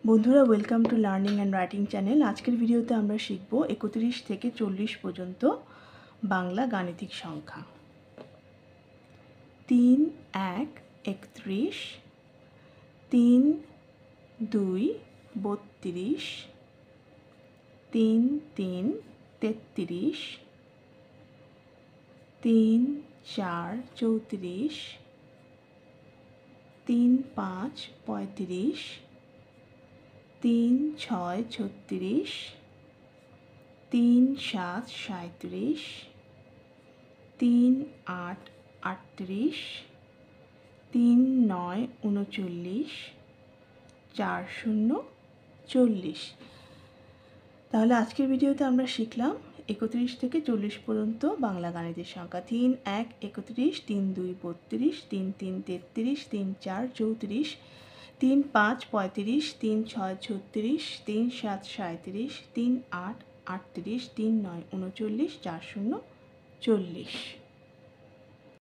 বন্ধুরা, welcome to learning and writing channel. আজকের ভিডিওতে আমরা শিখব 31 থেকে 40 পর্যন্ত বাংলা গাণিতিক সংখ্যা। 3 1 31, 3 2 32, 3 3 33, 3 4 34, 3 5 35, 3 6 36, 3 7 37, 3 8 38, 3 9 39, 4 0 40। তাহলে আজকের ভিডিওতে আমরা শিখলাম 31 থেকে 40 পর্যন্ত বাংলা গাণিতিক সংখ্যা। 3 1 31, 3 2 32, 3 3 33, 3 4 34, 3 5 35, 3 6 36, 3 7 37, 3 8 38, 3 9 39, 4 0 40।